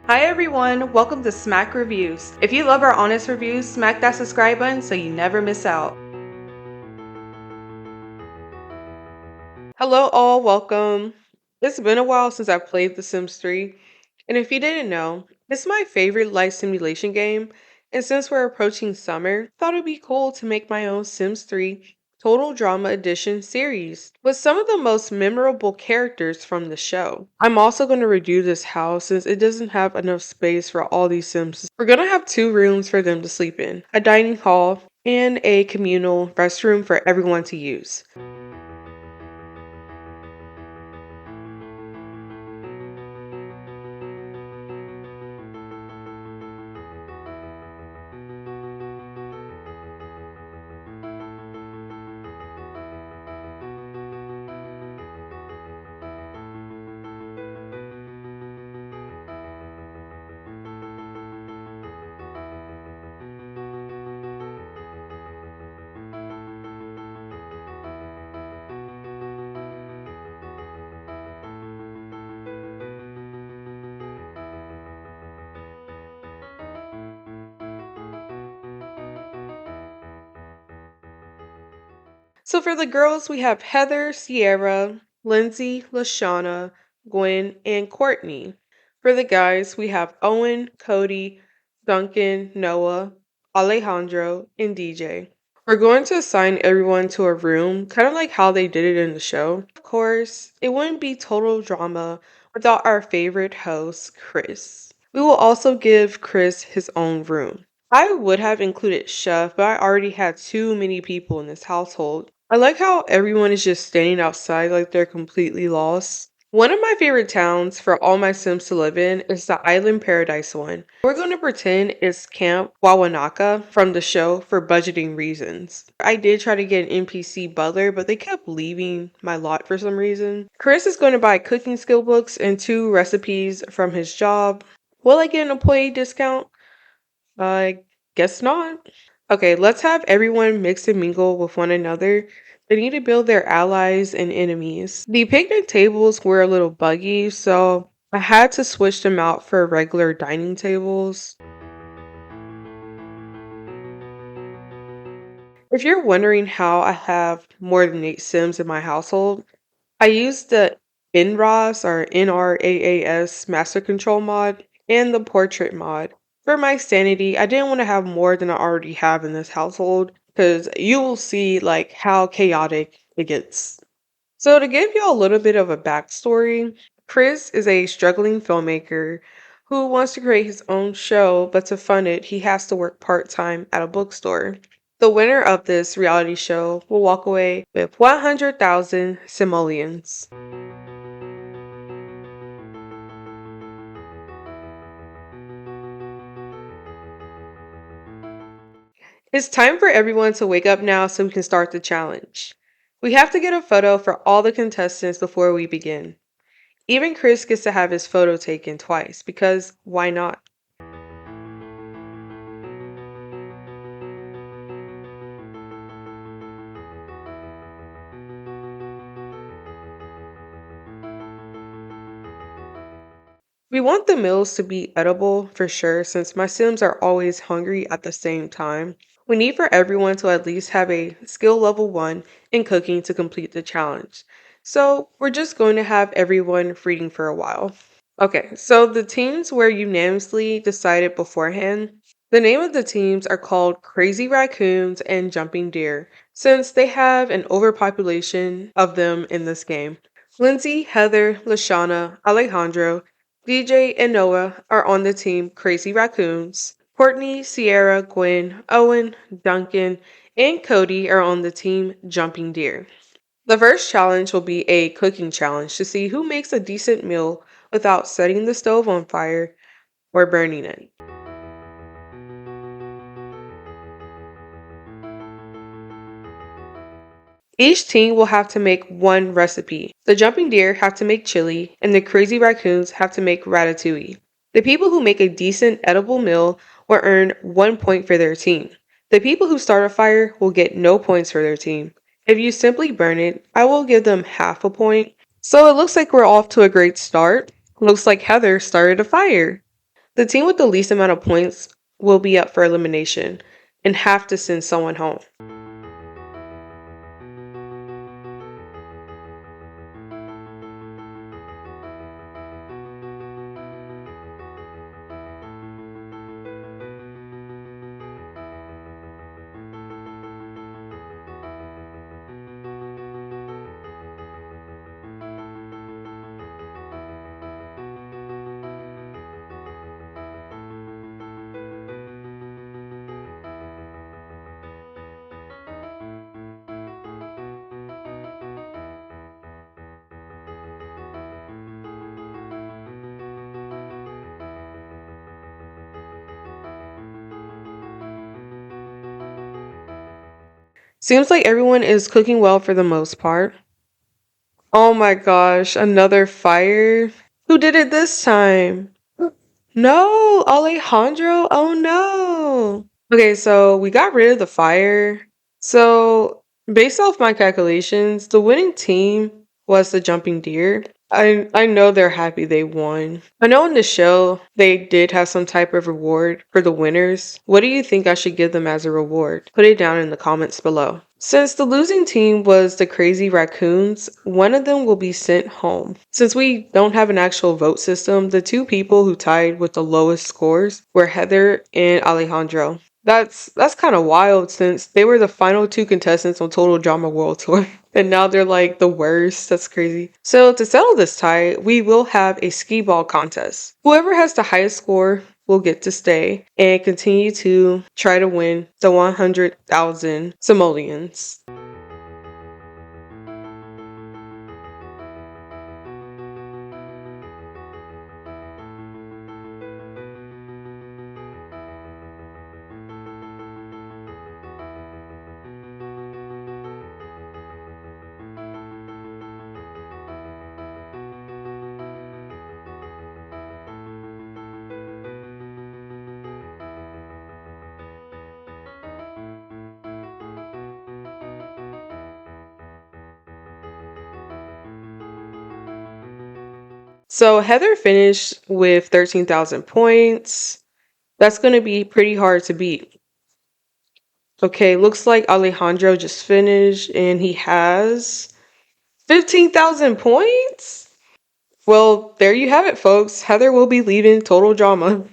Hi everyone, welcome to Smack Reviews. If you love our honest reviews, smack that subscribe button so you never miss out. Hello all, welcome. It's been a while since I played The Sims 3, and if you didn't know, it's my favorite life simulation game, and since we're approaching summer, thought it'd be cool to make my own Sims 3 Total Drama Edition series with some of the most memorable characters from the show. I'm also going to review this house since it doesn't have enough space for all these Sims. We're going to have two rooms for them to sleep in, a dining hall, and a communal restroom for everyone to use. So for the girls, we have Heather, Sierra, Lindsay, Lashana, Gwen, and Courtney. For the guys, we have Owen, Cody, Duncan, Noah, Alejandro, and DJ. We're going to assign everyone to a room, kind of like how they did it in the show. Of course, it wouldn't be total drama without our favorite host, Chris. We will also give Chris his own room. I would have included Chef, but I already had too many people in this household. I like how everyone is just standing outside like they're completely lost. One of my favorite towns for all my Sims to live in is the Island Paradise one. We're going to pretend it's Camp Wawanaka from the show for budgeting reasons. I did try to get an NPC butler, but they kept leaving my lot for some reason. Chris is going to buy cooking skill books and 2 recipes from his job. Will I get an employee discount? I guess not. Okay, let's have everyone mix and mingle with one another. They need to build their allies and enemies. The picnic tables were a little buggy, so I had to switch them out for regular dining tables. If you're wondering how I have more than 8 Sims in my household, I use the NRAS or NRAAS Master Control mod and the Portrait mod. For my sanity, I didn't want to have more than I already have in this household because you will see like how chaotic it gets. So to give you a little bit of a backstory, Chris is a struggling filmmaker who wants to create his own show, but to fund it, he has to work part-time at a bookstore. The winner of this reality show will walk away with 100,000 simoleons. It's time for everyone to wake up now so we can start the challenge. We have to get a photo for all the contestants before we begin. Even Chris gets to have his photo taken twice because why not? We want the meals to be edible for sure since my Sims are always hungry at the same time. We need for everyone to at least have a skill level 1 in cooking to complete the challenge. So we're just going to have everyone reading for a while. Okay, so the teams were unanimously decided beforehand. The name of the teams are called Crazy Raccoons and Jumping Deer, since they have an overpopulation of them in this game. Lindsay, Heather, Lashana, Alejandro, DJ, and Noah are on the team Crazy Raccoons. Courtney, Sierra, Gwen, Owen, Duncan, and Cody are on the team Jumping Deer. The first challenge will be a cooking challenge to see who makes a decent meal without setting the stove on fire or burning it. Each team will have to make one recipe. The jumping deer have to make chili, and the crazy raccoons have to make ratatouille. The people who make a decent edible meal will earn 1 point for their team. The people who start a fire will get no points for their team. If you simply burn it, I will give them half a point. So it looks like we're off to a great start. Looks like Heather started a fire. The team with the least amount of points will be up for elimination and have to send someone home. Seems like everyone is cooking well for the most part. Oh my gosh, another fire? Who did it this time? No, Alejandro. Oh no. Okay, so we got rid of the fire. So, based off my calculations, the winning team was the jumping deer. I know they're happy they won. I know in the show they did have some type of reward for the winners. What do you think I should give them as a reward? Put it down in the comments below. Since the losing team was the crazy raccoons, one of them will be sent home. Since we don't have an actual vote system, the two people who tied with the lowest scores were Heather and Alejandro. That's kind of wild since they were the final two contestants on Total Drama World Tour. And now they're like the worst. That's crazy. So to settle this tie, we will have a skee ball contest. Whoever has the highest score will get to stay and continue to try to win the 100,000 simoleons. So Heather finished with 13,000 points. That's going to be pretty hard to beat. Okay, looks like Alejandro just finished and he has 15,000 points? Well, there you have it, folks. Heather will be leaving Total Drama.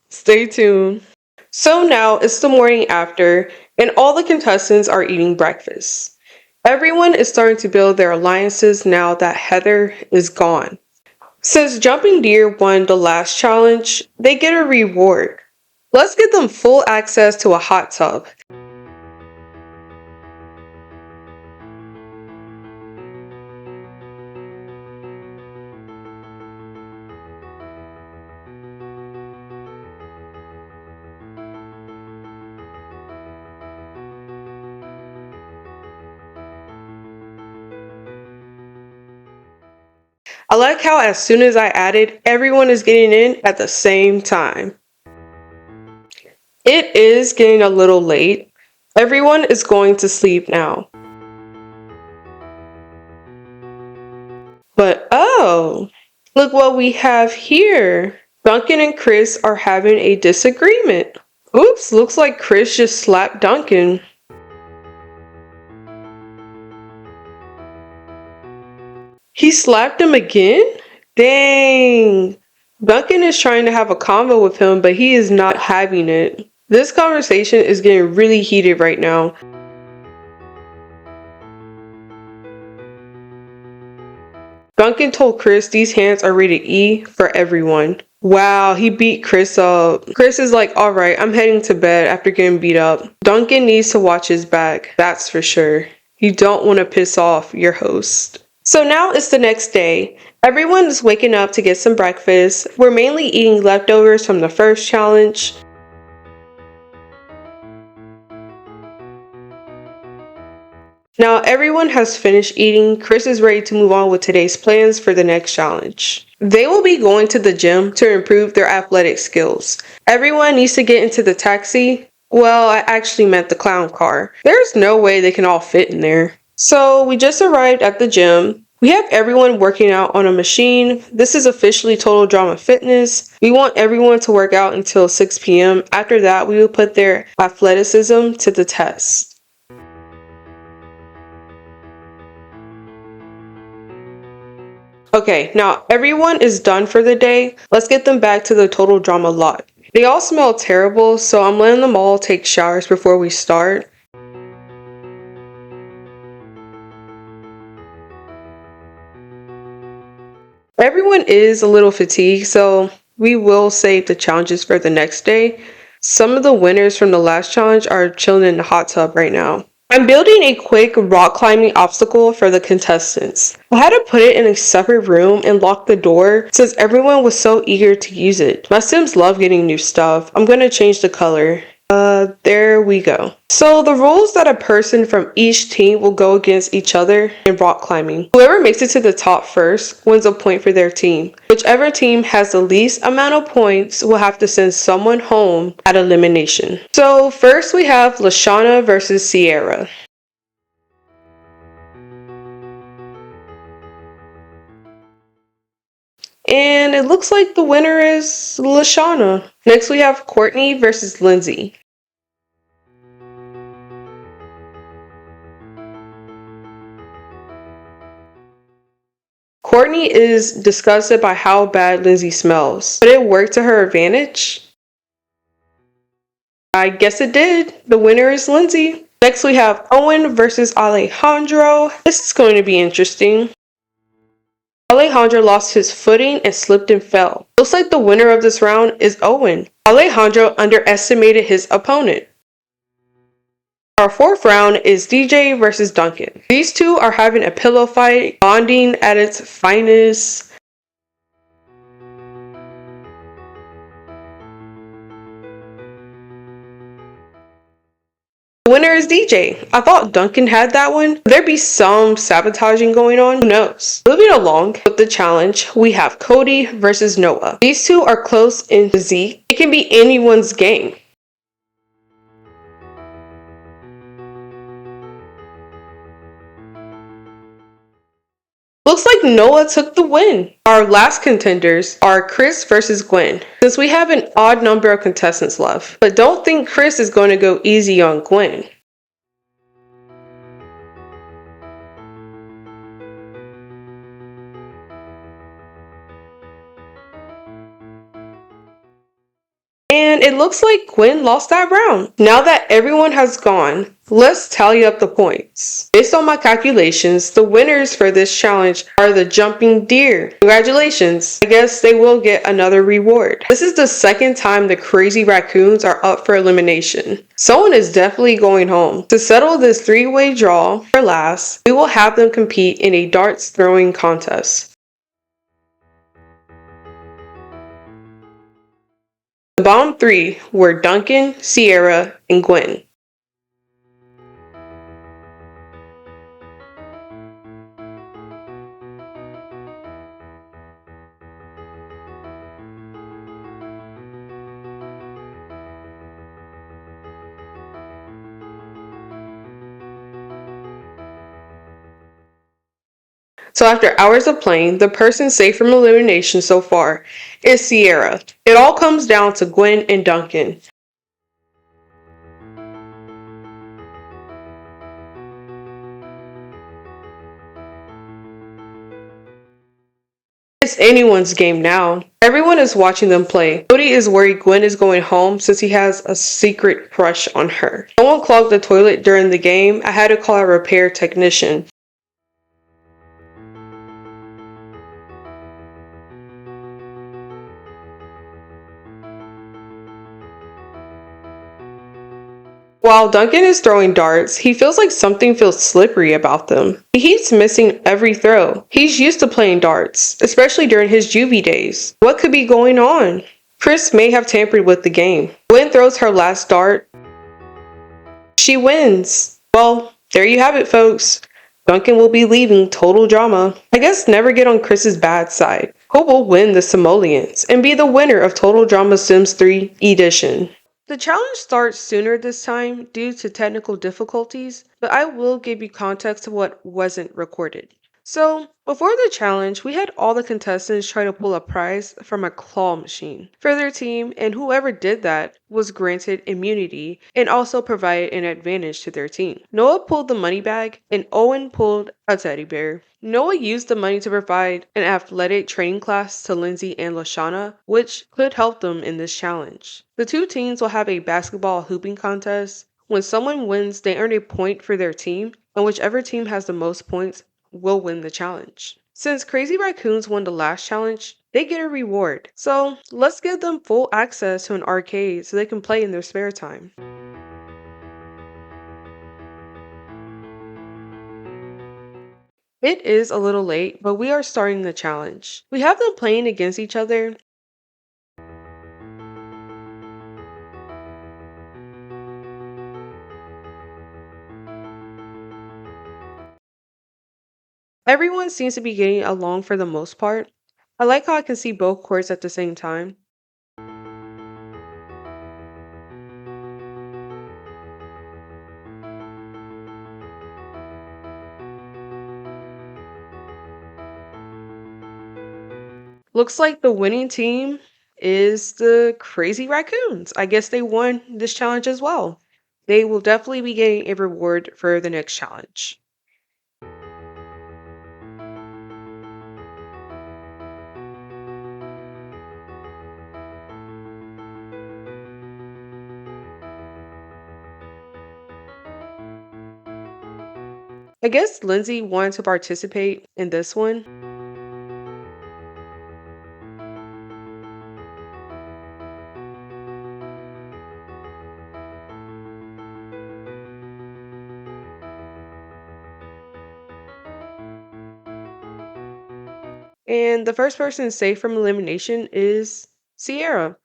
Stay tuned. So now it's the morning after, and all the contestants are eating breakfast. Everyone is starting to build their alliances now that Heather is gone. Since Jumping Deer won the last challenge, they get a reward. Let's give them full access to a hot tub. I like how as soon as I added, everyone is getting in at the same time. It is getting a little late. Everyone is going to sleep now. But oh, look what we have here. Duncan and Chris are having a disagreement. Oops, looks like Chris just slapped Duncan. He slapped him again? Dang. Duncan is trying to have a convo with him, but he is not having it. This conversation is getting really heated right now. Duncan told Chris these hands are rated E for everyone. Wow, he beat Chris up. Chris is like, alright, I'm heading to bed after getting beat up. Duncan needs to watch his back, that's for sure. You don't want to piss off your host. So now it's the next day. Everyone is waking up to get some breakfast. We're mainly eating leftovers from the first challenge. Now everyone has finished eating. Chris is ready to move on with today's plans for the next challenge. They will be going to the gym to improve their athletic skills. Everyone needs to get into the taxi. Well, I actually meant the clown car. There's no way they can all fit in there. So we just arrived at the gym. We have everyone working out on a machine. This is officially Total Drama Fitness. We want everyone to work out until 6 p.m. After that, we will put their athleticism to the test. Okay, now everyone is done for the day. Let's get them back to the Total Drama lot. They all smell terrible, so I'm letting them all take showers before we start. Everyone is a little fatigued, so we will save the challenges for the next day. Some of the winners from the last challenge are chilling in the hot tub right now. I'm building a quick rock climbing obstacle for the contestants. I had to put it in a separate room and lock the door since everyone was so eager to use it. My Sims love getting new stuff. I'm gonna change the color. There we go. So the rules that a person from each team will go against each other in rock climbing. Whoever makes it to the top first wins a point for their team. Whichever team has the least amount of points will have to send someone home at elimination. So first we have Lashana versus Sierra. And it looks like the winner is Lashana. Next we have Courtney versus Lindsay. Courtney is disgusted by how bad Lindsay smells. But it worked to her advantage? I guess it did. The winner is Lindsay. Next we have Owen versus Alejandro. This is going to be interesting. Alejandro lost his footing and slipped and fell. Looks like the winner of this round is Owen. Alejandro underestimated his opponent. Our fourth round is DJ versus Duncan. These two are having a pillow fight, bonding at its finest. The winner is DJ. I thought Duncan had that one. Could there be some sabotaging going on? Who knows? Moving along with the challenge, we have Cody versus Noah. These two are close in physique. It can be anyone's game. Looks like Noah took the win. Our last contenders are Chris versus Gwen, since we have an odd number of contestants left. But don't think Chris is going to go easy on Gwen. And it looks like Gwen lost that round. Now that everyone has gone, let's tally up the points. Based on my calculations, the winners for this challenge are the jumping deer. Congratulations. I guess they will get another reward. This is the second time the crazy raccoons are up for elimination. Someone is definitely going home. To settle this three-way draw for last, we will have them compete in a darts throwing contest. The bottom three were Duncan, Sierra, and Gwen. So after hours of playing, the person safe from elimination so far is Sierra. It all comes down to Gwen and Duncan. It's anyone's game now. Everyone is watching them play. Cody is worried Gwen is going home since he has a secret crush on her. Someone clogged the toilet during the game. I had to call a repair technician. While Duncan is throwing darts, he feels like something feels slippery about them. He keeps missing every throw. He's used to playing darts, especially during his juvie days. What could be going on? Chris may have tampered with the game. Gwen throws her last dart. She wins. Well, there you have it, folks. Duncan will be leaving Total Drama. I guess never get on Chris's bad side. Who will win the simoleons and be the winner of Total Drama Sims 3 Edition? The challenge starts sooner this time due to technical difficulties, but I will give you context of what wasn't recorded. So, before the challenge, we had all the contestants try to pull a prize from a claw machine for their team, and whoever did that was granted immunity and also provided an advantage to their team. Noah pulled the money bag, and Owen pulled a teddy bear. Noah used the money to provide an athletic training class to Lindsay and Lashana, which could help them in this challenge. The two teams will have a basketball hooping contest. When someone wins, they earn a point for their team, and whichever team has the most points will win the challenge. Since Crazy Raccoons won the last challenge, they get a reward. So let's give them full access to an arcade so they can play in their spare time. It is a little late, but we are starting the challenge. We have them playing against each other. Everyone seems to be getting along for the most part. I like how I can see both courts at the same time. Looks like the winning team is the Crazy Raccoons. I guess they won this challenge as well. They will definitely be getting a reward for the next challenge. I guess Lindsay wanted to participate in this one. And the first person safe from elimination is Sierra.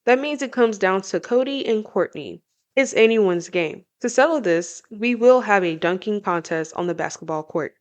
That means it comes down to Cody and Courtney. It's anyone's game. To settle this, we will have a dunking contest on the basketball court.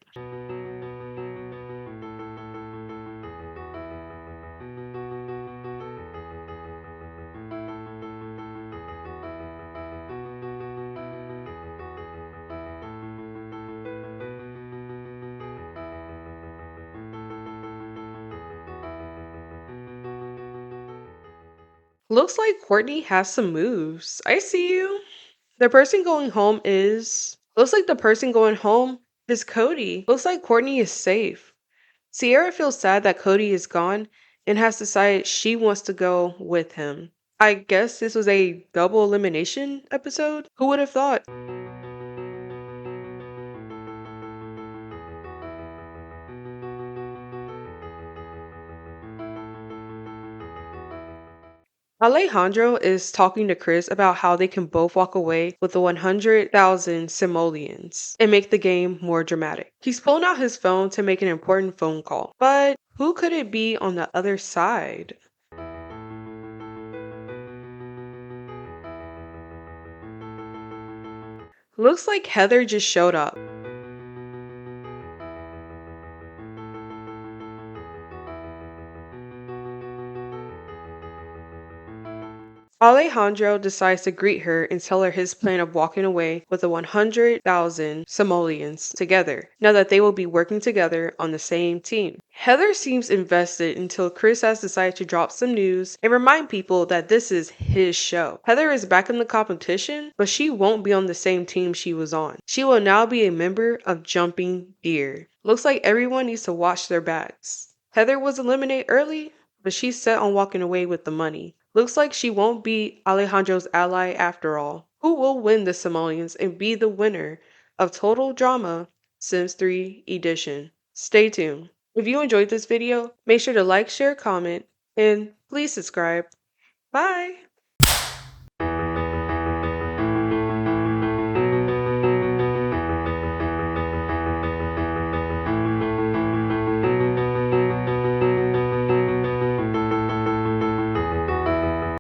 Looks like Courtney has some moves. I see you. The person going home is. Looks like the person going home is Cody. Looks like Courtney is safe. Sierra feels sad that Cody is gone and has decided she wants to go with him. I guess this was a double elimination episode? Who would have thought? Alejandro is talking to Chris about how they can both walk away with the 100,000 simoleons and make the game more dramatic. He's pulling out his phone to make an important phone call, but who could it be on the other side? Looks like Heather just showed up. Alejandro decides to greet her and tell her his plan of walking away with the 100,000 simoleons together, now that they will be working together on the same team. Heather seems invested until Chris has decided to drop some news and remind people that this is his show. Heather is back in the competition, but she won't be on the same team she was on. She will now be a member of Jumping Deer. Looks like everyone needs to watch their backs. Heather was eliminated early, but she's set on walking away with the money. Looks like she won't be Alejandro's ally after all. Who will win the simoleons and be the winner of Total Drama Sims 3 Edition? Stay tuned. If you enjoyed this video, make sure to like, share, comment, and please subscribe. Bye!